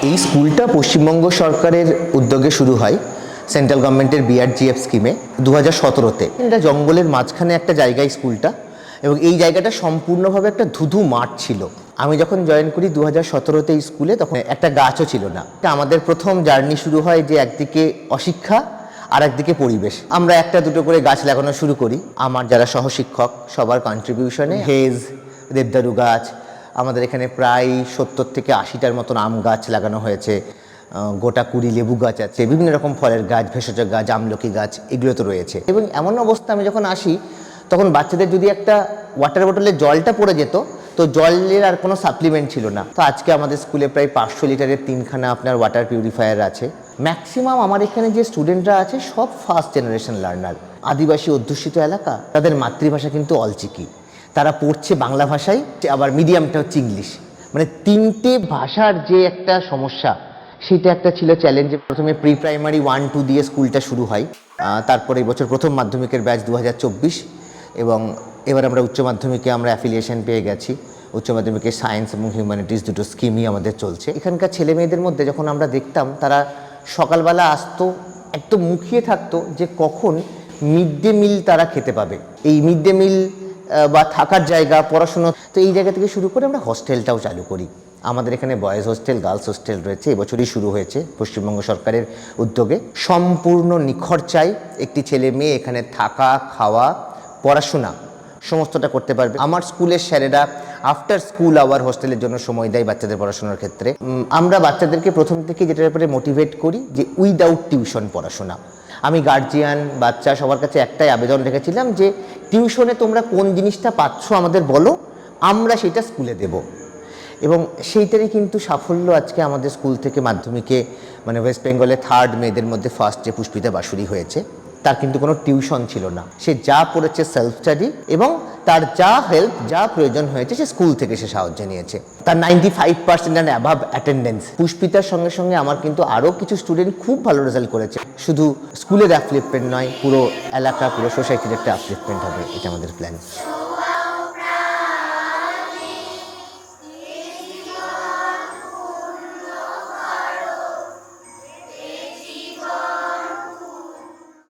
এই স্কুলটা পশ্চিমবঙ্গ সরকারের উদ্যোগে শুরু হয় সেন্ট্রাল গভর্নমেন্টের বিআরজিএফ স্কিমে 2017-তে। এটা জঙ্গলের মাঝখানে একটা জায়গায় স্কুলটা, এবং এই জায়গাটা সম্পূর্ণভাবে একটা ধুধু মাঠ ছিল। আমি যখন জয়েন করি 2017-তে এই স্কুলে, তখন একটা গাছও ছিল না। আমাদের প্রথম জার্নি শুরু হয় যে একদিকে অশিক্ষা আর একদিকে পরিবেশ। আমরা একটা দুটো করে গাছ লাগানো শুরু করি। আমার যারা সহশিক্ষক সবার কন্ট্রিবিউশনে হেজ, দেবদারু গাছ, আমাদের এখানে প্রায় 70 থেকে 80টার মতন আম গাছ লাগানো হয়েছে, গোটা 20 লেবু গাছ আছে, বিভিন্ন রকম ফলের গাছ, ভেষজ গাছ, আমলকি গাছ, এগুলো তো রয়েছে। এবং এমন অবস্থা, আমি যখন আসি তখন বাচ্চাদের যদি একটা ওয়াটার বোতলে জলটা পড়ে যেত, তো জলের আর কোনো সাপ্লিমেন্ট ছিল না। তো আজকে আমাদের স্কুলে প্রায় 500 লিটারের 3খানা আপনার ওয়াটার পিউরিফায়ার আছে। ম্যাক্সিমাম আমার এখানে যে স্টুডেন্টরা আছে সব ফার্স্ট জেনারেশন লার্নার। আদিবাসী অধ্যুষিত এলাকা, তাদের মাতৃভাষা কিন্তু অলচিকি। তারা পড়ছে বাংলা ভাষায়, আবার মিডিয়ামটা হচ্ছে ইংলিশ। মানে তিনটে ভাষার যে একটা সমস্যা, সেটা একটা ছিল চ্যালেঞ্জ। প্রথমে প্রি প্রাইমারি 1-2 দিয়ে স্কুলটা শুরু হয়, তারপরে এই বছর প্রথম মাধ্যমিকের ব্যাচ 2024, এবং এবার আমরা উচ্চ মাধ্যমিকে আমরা অ্যাফিলিয়েশন পেয়ে গেছি। উচ্চ মাধ্যমিকে সায়েন্স এবং হিউম্যানিটিস দুটো স্কিমই আমাদের চলছে। এখানকার ছেলে মেয়েদের মধ্যে যখন আমরা দেখতাম, তারা সকালবেলা আসতো, একদম মুখিয়ে থাকতো যে কখন মিড ডে মিল তারা খেতে পাবে। এই মিড ডে মিল বা থাকার জায়গা, পড়াশুনো, তো এই জায়গা থেকে শুরু করে আমরা হস্টেলটাও চালু করি। আমাদের এখানে বয়েজ হোস্টেল, গার্লস হোস্টেল রয়েছে। এবছরই শুরু হয়েছে পশ্চিমবঙ্গ সরকারের উদ্যোগে। সম্পূর্ণ নিখরচায় একটি ছেলে মেয়ে এখানে থাকা, খাওয়া, পড়াশোনা সমস্তটা করতে পারবে। আমার স্কুলের স্যারেরা আফটার স্কুল আওয়ার হোস্টেলের জন্য সময় দেয় বাচ্চাদের পড়াশোনার ক্ষেত্রে। আমরা বাচ্চাদেরকে প্রথম থেকে যেটার ব্যাপারে মোটিভেট করি যে উইদাউট টিউশন পড়াশোনা। আমি গার্জিয়ান, বাচ্চা সবার কাছে একটাই আবেদন রেখেছিলাম যে টিউশনে তোমরা কোন জিনিসটা পাচ্ছ আমাদের বলো, আমরা সেটা স্কুলে দেব। এবং সেইটারই কিন্তু সাফল্য আজকে আমাদের স্কুল থেকে মাধ্যমিকে, মানে ওয়েস্ট বেঙ্গলে 3rd মেয়েদের মধ্যে ফার্স্ট যে পুষ্পিতা বাসুরি হয়েছে, তার কিন্তু কোনো টিউশন ছিল না। সে যা পড়েছে সেলফ স্টাডি, এবং তার যা হেল্প, যা প্রয়োজন হয়েছে সে স্কুল থেকে সে সাহায্য নিয়েছে। তার 95% অ্যান্ড অ্যাভাব অ্যাটেন্ডেন্স। পুষ্পিতার সঙ্গে সঙ্গে আমার কিন্তু আরও কিছু স্টুডেন্ট খুব ভালো রেজাল্ট করেছে। শুধু স্কুলের অ্যাপলিফমেন্ট নয়, পুরো এলাকা, পুরো সোসাইটির একটা অ্যাপলিফমেন্ট হবে, এটা আমাদের প্ল্যান।